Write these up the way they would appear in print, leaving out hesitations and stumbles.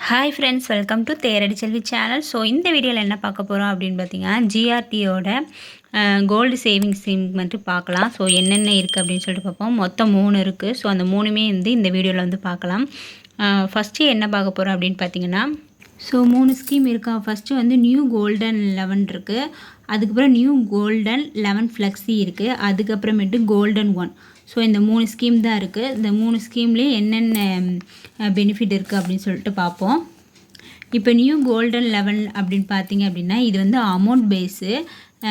Hi friends, welcome to Theradi Selvi channel. So இந்த வீடியோவில் என்ன பார்க்க போகிறோம் அப்படின்னு பார்த்தீங்கன்னா, ஜிஆர்டியோட கோல்டு சேவிங்ஸ் ஸ்கீம் மட்டும் பார்க்கலாம். ஸோ என்னென்ன இருக்குது அப்படின்னு சொல்லிட்டு பார்ப்போம். மொத்தம் 3 இருக்குது. ஸோ அந்த 3மே வந்து இந்த வீடியோவில் வந்து பார்க்கலாம். ஃபஸ்ட்டு என்ன பார்க்க போகிறோம் அப்படின்னு பார்த்தீங்கன்னா, ஸோ 3 ஸ்கீம் இருக்கா. ஃபஸ்ட்டு வந்து நியூ கோல்டன் 11 இருக்குது. அதுக்கப்புறம் நியூ கோல்டன் 11 ஃப்ளெக்ஸி இருக்குது. அதுக்கப்புறமேட்டு கோல்டன் 1. ஸோ இந்த 3 ஸ்கீம் தான் இருக்குது. இந்த 3 ஸ்கீம்லேயே என்னென்ன பெனிஃபிட் இருக்குது அப்படின்னு சொல்லிட்டு பார்ப்போம். இப்போ நியூ கோல்டன் 11 அப்படின்னு பார்த்தீங்க அப்படின்னா, இது வந்து அமௌண்ட் பேஸு.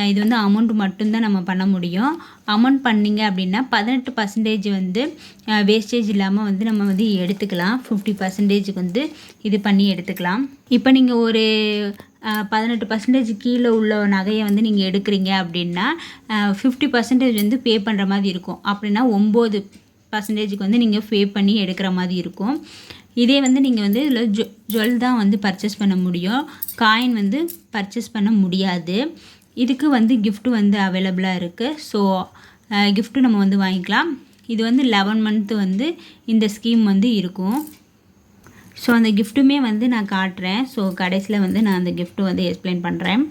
இது வந்து அமௌண்ட் மட்டும்தான் நம்ம பண்ண முடியும். அமௌண்ட் பண்ணிங்க அப்படின்னா 18% வந்து வேஸ்டேஜ் இல்லாமல் வந்து நம்ம வந்து எடுத்துக்கலாம். 50% வந்து இது பண்ணி எடுத்துக்கலாம். இப்போ நீங்கள் ஒரு 18% கீழே உள்ள நகையை வந்து நீங்கள் எடுக்கிறீங்க அப்படின்னா 50% வந்து பே பண்ணுற மாதிரி இருக்கும். அப்படின்னா 9% வந்து நீங்கள் பே பண்ணி எடுக்கிற மாதிரி இருக்கும். இதே வந்து நீங்கள் வந்து இதில் ஜுவல் தான் வந்து பர்ச்சேஸ் பண்ண முடியும். காயின் வந்து பர்ச்சேஸ் பண்ண முடியாது. இதுக்கு வந்து கிஃப்ட் வந்து அவைலபிளாக இருக்குது. ஸோ கிஃப்ட்டு நம்ம வந்து வாங்கிக்கலாம். இது வந்து 11 மந்த்து வந்து இந்த ஸ்கீம் வந்து இருக்கும். ஸோ அந்த கிஃப்ட்டுமே வந்து நான் காட்டுறேன். ஸோ கடைசியில் வந்து நான் அந்த கிஃப்ட்டு வந்து எக்ஸ்பிளைன் பண்ணுறேன்.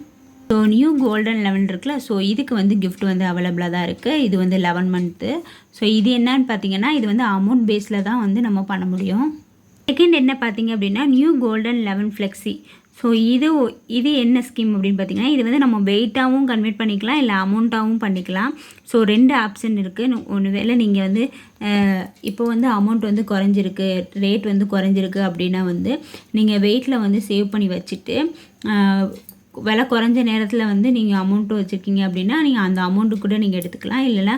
ஸோ நியூ கோல்டன் 11 இருக்குல்ல, ஸோ இதுக்கு வந்து கிஃப்ட் வந்து அவைலபிளாக தான் இருக்குது. இது வந்து 11 மந்த்து. ஸோ இது என்னன்னு பார்த்தீங்கன்னா, இது வந்து அமௌண்ட் பேஸில் தான் வந்து நம்ம பண்ண முடியும். செகண்ட் என்ன பார்த்தீங்க அப்படின்னா, நியூ கோல்டன் 11 ஃப்ளெக்ஸி. ஸோ இது என்ன ஸ்கீம் அப்படின்னு பார்த்தீங்கன்னா, இது வந்து நம்ம வெயிட்டாகவும் கன்வெர்ட் பண்ணிக்கலாம், இல்லை அமௌண்ட்டாகவும் பண்ணிக்கலாம். ஸோ 2 ஆப்ஷன் இருக்குது. ஒன்று வேளை நீங்கள் வந்து இப்போ வந்து அமௌண்ட் வந்து குறைஞ்சிருக்கு, ரேட் வந்து குறைஞ்சிருக்கு அப்படின்னா வந்து நீங்கள் வெயிட்டில் வந்து சேவ் பண்ணி வச்சுட்டு விலை குறைஞ்ச நேரத்தில் வந்து நீங்கள் அமௌண்ட்டு வச்சுருக்கீங்க அப்படின்னா நீங்கள் அந்த அமௌண்ட்டு கூட நீங்கள் எடுத்துக்கலாம். இல்லைன்னா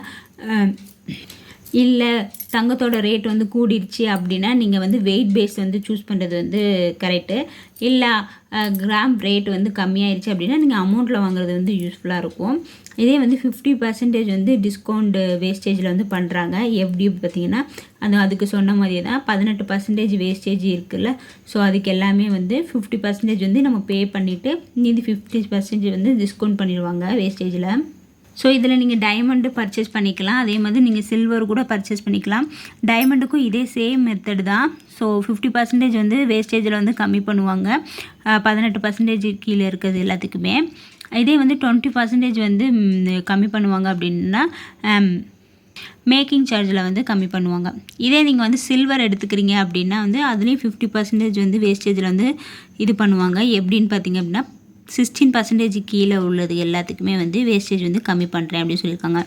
இல்லை தங்கத்தோட ரேட் வந்து கூடிருச்சு அப்படின்னா நீங்கள் வந்து வெயிட் பேஸ் வந்து சூஸ் பண்ணுறது வந்து கரெக்டு. இல்லை கிராம் ரேட் வந்து கம்மியாயிருச்சு அப்படின்னா நீங்கள் அமௌண்ட்டில் வாங்குறது வந்து யூஸ்ஃபுல்லாக இருக்கும். இதே வந்து 50% வந்து டிஸ்கவுண்ட் வேஸ்டேஜில் வந்து பண்ணுறாங்க. எப்படி பார்த்தீங்கன்னா, அதுக்கு சொன்ன மாதிரியே தான் 18% வேஸ்டேஜ் இருக்குல்ல. ஸோ அதுக்கு எல்லாமே வந்து 50% வந்து நம்ம பே பண்ணிவிட்டு மீதி 50% வந்து டிஸ்கவுண்ட் பண்ணிடுவாங்க வேஸ்டேஜில். ஸோ இதில் நீங்கள் டைமண்டு பர்ச்சேஸ் பண்ணிக்கலாம். அதே மாதிரி நீங்கள் சில்வர் கூட பர்ச்சேஸ் பண்ணிக்கலாம். டைமண்டுக்கும் இதே சேம் மெத்தட் தான். ஸோ 50% வந்து வேஸ்டேஜில் வந்து கம்மி பண்ணுவாங்க. 18% கீழே இருக்கிறது எல்லாத்துக்குமே. இதே வந்து 20% வந்து கம்மி பண்ணுவாங்க அப்படின்னா மேக்கிங் சார்ஜில் வந்து கம்மி பண்ணுவாங்க. இதே நீங்கள் வந்து சில்வர் எடுத்துக்கிறீங்க அப்படின்னா வந்து அதுலேயும் 50% வந்து வேஸ்டேஜில் வந்து இது பண்ணுவாங்க. எப்படின்னு பார்த்தீங்க அப்படின்னா 16% கீழே உள்ளது எல்லாத்துக்குமே வந்து வேஸ்டேஜ் வந்து கம்மி பண்ணுறேன் அப்படின்னு சொல்லியிருக்காங்க.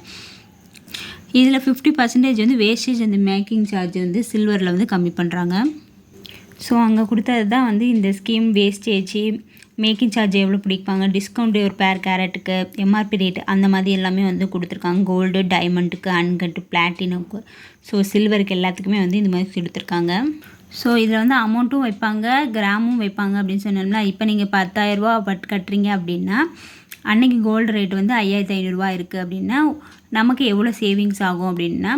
இதில் 50% வந்து வேஸ்டேஜ் அந்த மேக்கிங் சார்ஜ் வந்து சில்வரில் வந்து கம்மி பண்ணுறாங்க. ஸோ அங்கே கொடுத்தது தான் வந்து இந்த ஸ்கீம். வேஸ்டேஜ், மேக்கிங் சார்ஜ் எவ்வளோ பிடிப்பாங்க, டிஸ்கவுண்ட் ஒரு பேர் கேரட்டுக்கு, எம்ஆர்பி ரேட் அந்த மாதிரி எல்லாமே வந்து கொடுத்துருக்காங்க. கோல்டு, டைமண்டுக்கு, அன்கட்டு, பிளாட்டினம்க்கு, ஸோ சில்வருக்கு எல்லாத்துக்குமே வந்து இந்த மாதிரி கொடுத்துருக்காங்க. ஸோ இதில் வந்து அமௌண்ட்டும் வைப்பாங்க, கிராமும் வைப்பாங்க அப்படின்னு சொன்னோம்னா, இப்போ நீங்கள் 10,000 ரூபா கட்டுறீங்க அப்படின்னா அன்றைக்கி கோல்டு ரேட் வந்து 5,500 இருக்குது அப்படின்னா நமக்கு எவ்வளோ சேவிங்ஸ் ஆகும் அப்படின்னா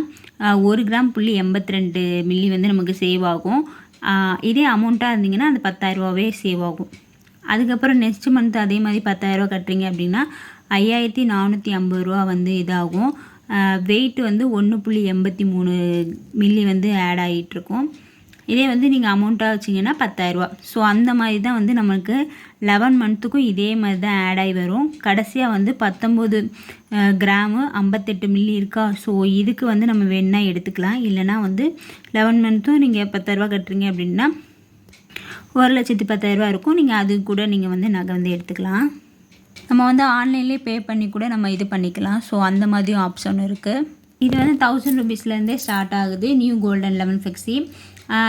1 கிராம் 82 மில்லி வந்து நமக்கு சேவ் ஆகும். இதே அமௌண்ட்டாக இருந்தீங்கன்னா அந்த 10,000 ரூபாவே சேவ் ஆகும். அதுக்கப்புறம் நெக்ஸ்ட் மந்த் அதே மாதிரி 10,000 ரூபா கட்டுறீங்க அப்படின்னா 5,450 ரூபா வந்து இதாகும். வெயிட் வந்து 1.83 மில்லி வந்து ஆட் ஆகிட்டுருக்கும். இதே வந்து நீங்கள் அமௌண்ட்டாக வச்சிங்கன்னா 10,000 ரூபா. ஸோ அந்த மாதிரி தான் வந்து நமக்கு 11 மந்த்துக்கும் இதே மாதிரி தான் ஆட் ஆகி வரும். கடைசியாக வந்து 19 கிராமு 58 மில்லி இருக்கா. ஸோ இதுக்கு வந்து நம்ம வேணால் எடுத்துக்கலாம். இல்லைனா வந்து 11 மந்த்தும் நீங்கள் 10,000 ரூபா கட்டுறீங்க அப்படின்னா 1,10,000 ரூபா இருக்கும். நீங்கள் அது கூட நீங்கள் வந்து நகை வந்து எடுத்துக்கலாம். நம்ம வந்து ஆன்லைன்லேயே பே பண்ணி கூட நம்ம இது பண்ணிக்கலாம். ஸோ அந்த மாதிரியும் ஆப்ஷன் இருக்குது. இது வந்து 1000 ருபீஸ்லேருந்தே ஸ்டார்ட் ஆகுது நியூ கோல்டன் 11 ஃப்ளெக்ஸி.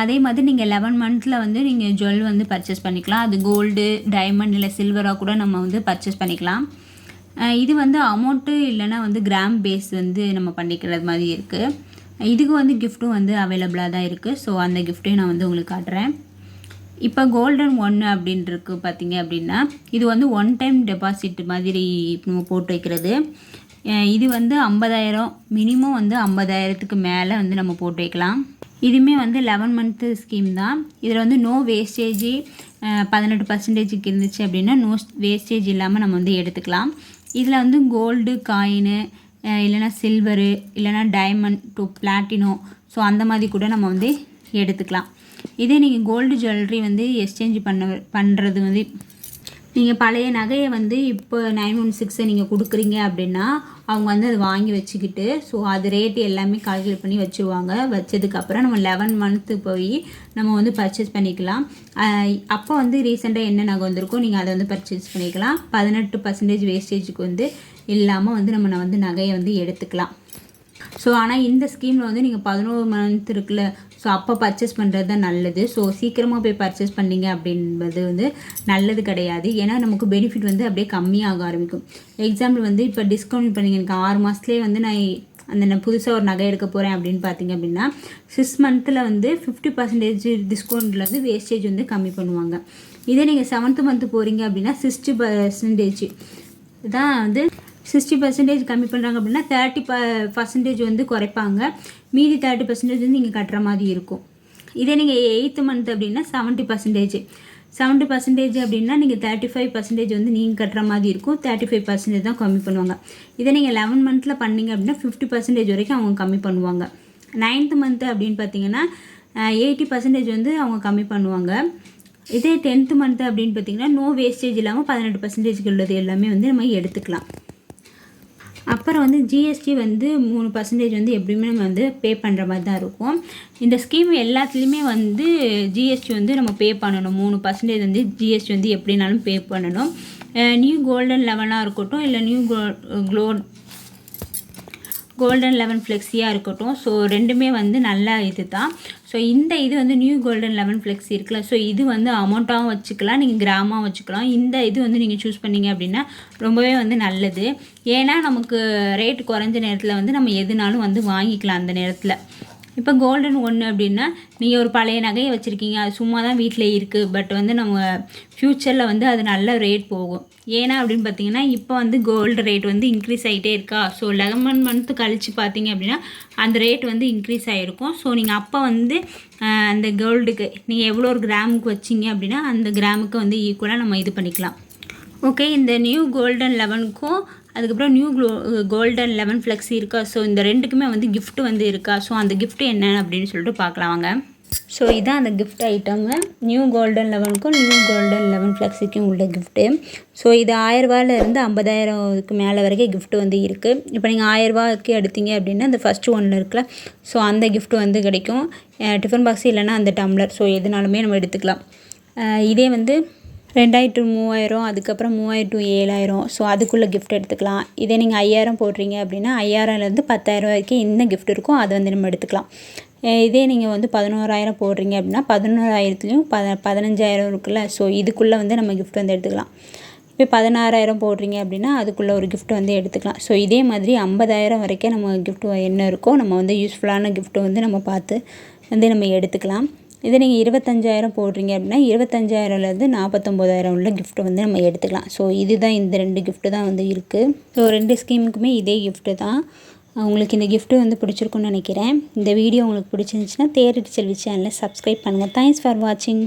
அதே மாதிரி நீங்கள் 11 மந்த்தில் வந்து நீங்கள் ஜுவல் வந்து பர்ச்சேஸ் பண்ணிக்கலாம். அது கோல்டு, டைமண்ட் இல்லை சில்வராக கூட நம்ம வந்து பர்ச்சேஸ் பண்ணிக்கலாம். இது வந்து அமௌண்ட்டு இல்லைனா வந்து கிராம் பேஸ் வந்து நம்ம பண்ணிக்கிறது மாதிரி இருக்குது. இதுக்கு வந்து கிஃப்ட்டும் வந்து அவைலபிளாக தான் இருக்குது. ஸோ அந்த கிஃப்ட்டையும் நான் வந்து உங்களுக்கு காட்டுறேன். இப்போ கோல்டன் 1 அப்படின்ட்டு பார்த்தீங்க அப்படின்னா இது வந்து 1 டைம் டெபாசிட் மாதிரி நம்ம போட்டு வைக்கிறது. இது வந்து 50,000 மினிமம் வந்து 50,000க்கு மேலே வந்து நம்ம போட்டு வைக்கலாம். இதுவுமே வந்து 11 மந்த்து ஸ்கீம் தான். இதில் வந்து நோ வேஸ்டேஜ் 18%க்கு இருந்துச்சு அப்படின்னா நோ வேஸ்டேஜ் இல்லாமல் நம்ம வந்து எடுத்துக்கலாம். இதில் வந்து கோல்டு காயினு இல்லைனா சில்வரு இல்லைனா டைமண்ட் டு பிளாட்டினோ ஸோ அந்த மாதிரி கூட நம்ம வந்து எடுத்துக்கலாம். இதே நீங்கள் கோல்டு ஜுவல்லரி வந்து எக்ஸ்சேஞ்ச் பண்ணுறது வந்து நீங்கள் பழைய நகையை வந்து இப்போ 916 நீங்கள் கொடுக்குறீங்க அப்படின்னா அவங்க வந்து அதை வாங்கி வச்சுக்கிட்டு ஸோ அது ரேட்டு எல்லாமே கால்குலேட் பண்ணி வச்சுருவாங்க. வச்சதுக்கப்புறம் நம்ம 11 மந்த்து போய் நம்ம வந்து பர்ச்சேஸ் பண்ணிக்கலாம். அப்போ வந்து ரீசெண்டாக என்ன நகை வந்திருக்கோ நீங்கள் அதை வந்து பர்ச்சேஸ் பண்ணிக்கலாம். 18% வேஸ்டேஜுக்கு வந்து இல்லாமல் வந்து நம்ம வந்து நகையை வந்து எடுத்துக்கலாம். ஸோ ஆனால் இந்த ஸ்கீமில் வந்து நீங்கள் 11 மந்த் இருக்குல்ல, ஸோ அப்போ பர்ச்சேஸ் பண்ணுறது தான் நல்லது. ஸோ சீக்கிரமாக போய் பர்ச்சேஸ் பண்ணிங்க அப்படின்றது வந்து நல்லது கிடையாது. ஏன்னா நமக்கு பெனிஃபிட் வந்து அப்படியே கம்மியாக ஆரம்பிக்கும். எக்ஸாம்பிள் வந்து இப்போ டிஸ்கவுண்ட் பண்ணிங்க எனக்கு 6 மாதத்துலேயே வந்து நான் புதுசாக ஒரு நகை எடுக்க போகிறேன் அப்படின்னு பார்த்தீங்க அப்படின்னா 6 மந்த்தில் வந்து 50% டிஸ்கவுண்ட்டில் வந்து வேஸ்டேஜ் வந்து கம்மி பண்ணுவாங்க. இதே நீங்கள் 7th மந்த்து போகிறீங்க அப்படின்னா 60% தான் வந்து 60% கம்மி பண்ணுறாங்க அப்படின்னா 30% வந்து குறைப்பாங்க. மீதி 30% வந்து நீங்கள் கட்டுற மாதிரி இருக்கும். இதே நீங்கள் 8th மந்த் அப்படின்னா 70% அப்படின்னா நீங்கள் 35% வந்து நீங்கள் கட்டுற மாதிரி இருக்கும். 35% தான் கம்மி பண்ணுவாங்க. இதே நீங்கள் 11 மந்த்தில் பண்ணிங்க அப்படின்னா 50% வரைக்கும் அவங்க கம்மி பண்ணுவாங்க. 9th மந்த்து அப்படின்னு பார்த்தீங்கன்னா 80% வந்து அவங்க கம்மி பண்ணுவாங்க. இதே 10th மந்த்து அப்படின்னு பார்த்தீங்கன்னா நோ வேஸ்டேஜ் இல்லாமல் 18% உள்ளது எல்லாமே வந்து நம்ம எடுத்துக்கலாம். அப்புறம் வந்து ஜிஎஸ்டி வந்து 3% வந்து எப்படியுமே நம்ம வந்து பே பண்ணுற மாதிரி தான் இருக்கும். இந்த ஸ்கீம் எல்லாத்துலேயுமே வந்து ஜிஎஸ்டி வந்து நம்ம பே பண்ணணும். 3% வந்து ஜிஎஸ்டி வந்து எப்படினாலும் பே பண்ணணும். நியூ கோல்டன் 11 இருக்கட்டும் இல்லை நியூ கோல்டன் 11 ஃப்ளெக்ஸியாக இருக்கட்டும். ஸோ ரெண்டுமே வந்து நல்ல இது தான். ஸோ இந்த இது வந்து நியூ கோல்டன் 11 ஃப்ளெக்ஸி இருக்குல்ல, ஸோ இது வந்து அமௌண்ட்டாகவும் வச்சுக்கலாம், நீங்கள் கிராமாக வச்சுக்கலாம். இந்த இது வந்து நீங்கள் சூஸ் பண்ணிங்க அப்படின்னா ரொம்பவே வந்து நல்லது. ஏன்னா நமக்கு ரேட் குறைஞ்ச நேரத்தில் வந்து நம்ம எதுனாலும் வந்து வாங்கிக்கலாம் அந்த நேரத்தில். இப்போ கோல்டன் 1 அப்படின்னா நீங்கள் ஒரு பழைய நகையை வச்சுருக்கீங்க, அது சும்மா தான் வீட்டில் இருக்குது, பட் வந்து நம்ம ஃப்யூச்சரில் வந்து அது நல்ல ரேட் போகும். ஏன்னா அப்படின்னு பார்த்தீங்கன்னா இப்போ வந்து கோல்டு ரேட் வந்து இன்க்ரீஸ் ஆகிட்டே இருக்கா. ஸோ 11 மந்த்து கழித்து பார்த்தீங்க அப்படின்னா அந்த ரேட் வந்து இன்க்ரீஸ் ஆகிருக்கும். ஸோ நீங்கள் அப்போ வந்து அந்த கோல்டுக்கு நீங்கள் எவ்வளோ ஒரு கிராமுக்கு வச்சிங்க அப்படின்னா அந்த கிராமுக்கு வந்து ஈக்குவலாக நம்ம இது பண்ணிக்கலாம். ஓகே, இந்த நியூ கோல்டன் 11க்கும் அதுக்கப்புறம் நியூ கோல்டன் 11 ஃப்ளெக்ஸி இருக்கா. ஸோ இந்த ரெண்டுக்குமே வந்து கிஃப்ட் வந்து இருக்கா. ஸோ அந்த கிஃப்ட்டு என்ன அப்படின்னு சொல்லிட்டு பார்க்கலாம் வாங்க. ஸோ இதான் அந்த கிஃப்ட் ஐட்டமு. நியூ கோல்டன் 11க்கும் நியூ கோல்டன் 11 ஃப்ளெக்ஸிக்கும் உள்ள கிஃப்ட்டு. ஸோ இது 1000 ரூபாயிலேருந்து 50,000க்கு மேலே வரைக்கும் கிஃப்ட் வந்து இருக்குது. இப்போ நீங்கள் 1000 ரூபாய்க்கு எடுத்தீங்க அப்படின்னா அந்த ஃபஸ்ட்டு ஒன்றில் இருக்குல்ல, ஸோ அந்த கிஃப்ட் வந்து கிடைக்கும். டிஃபன் பாக்ஸ் இல்லைன்னா அந்த டம்ளர், ஸோ எதுனாலுமே நம்ம எடுத்துக்கலாம். இதே வந்து 2000 to 3000, அதுக்கப்புறம் 3000 to 7000, ஸோ அதுக்குள்ளே கிஃப்ட் எடுத்துக்கலாம். இதே நீங்கள் 5000 போடுறீங்க அப்படின்னா 5000லேருந்து 10,000 வரைக்கும் என்ன கிஃப்ட் இருக்கும் அதை வந்து நம்ம எடுத்துக்கலாம். இதே நீங்கள் வந்து 11,000 போடுறீங்க அப்படின்னா 11,000த்துலேயும் 15,000 இருக்குல்ல, ஸோ இதுக்குள்ளே வந்து நம்ம கிஃப்ட் வந்து எடுத்துக்கலாம். இப்போ 16,000 போடுறீங்க அப்படின்னா அதுக்குள்ளே ஒரு கிஃப்ட் வந்து எடுத்துக்கலாம். ஸோ இதே மாதிரி 50,000 வரைக்கும் நம்ம கிஃப்ட் என்ன இருக்கோ நம்ம வந்து யூஸ்ஃபுல்லான கிஃப்ட்டை வந்து நம்ம பார்த்து வந்து நம்ம எடுத்துக்கலாம். இதே நீங்கள் 25,000 போடுறீங்க அப்படின்னா 25,000லேருந்து 49,000 உள்ள கிஃப்ட்டு வந்து நம்ம எடுத்துக்கலாம். ஸோ இதுதான் இந்த 2 கிஃப்ட்டு தான் வந்து இருக்குது. ஸோ 2 ஸ்கீமுக்குமே இதே கிஃப்ட்டு தான். உங்களுக்கு இந்த கிஃப்ட்டு வந்து பிடிச்சிருக்குன்னு நினைக்கிறேன். இந்த வீடியோ உங்களுக்கு பிடிச்சிருந்துச்சுன்னா தேரடி செல்வி சேனலை சப்ஸ்கிரைப் பண்ணுங்கள். தேங்க்ஸ் ஃபார் வாட்சிங்.